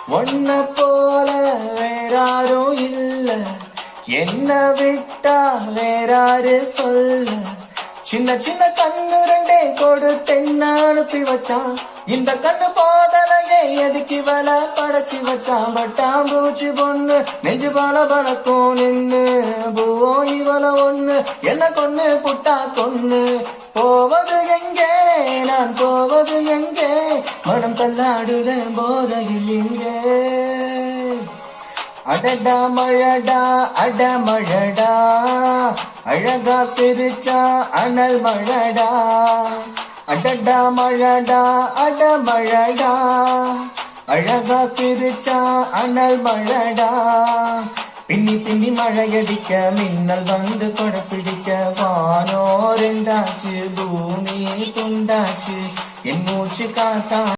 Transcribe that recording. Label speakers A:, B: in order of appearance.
A: ஒன்ன போல வேறாரும் இல்ல, என்ன விட்டா வேறாரு சொல்ல. சின்ன சின்ன கண்ணு ரெண்டே கொடுத்தென்ன அனுப்பி வச்சான், இந்த கண்ணு போதலையே எதுக்கு வல படைச்சி வச்சான். பட்டாம்பூச்சி பொண்ணு நெஞ்சு பல பழக்கும் நின்னு, பூவோ இவள ஒண்ணு என்ன கொன்னு புட்டா கொன்னு. போவது எங்கே நான் போவது எங்கே, மனம் தள்ளாடுதேன் போதையில் இங்கே. அடடா மழடா அடமழடா, அழகா சிரிச்சா அனல் மழடா. அடடா மழடா அடமழடா, அழகா சிரிச்சா அனல் மழடா. பின்னி பின்னி மழையடிக்க மின்னல் வந்து கொடை பிடிக்க, வானோ ரெண்டாச்சு பூமி துண்டாச்சு, என் மூச்சு காத்தா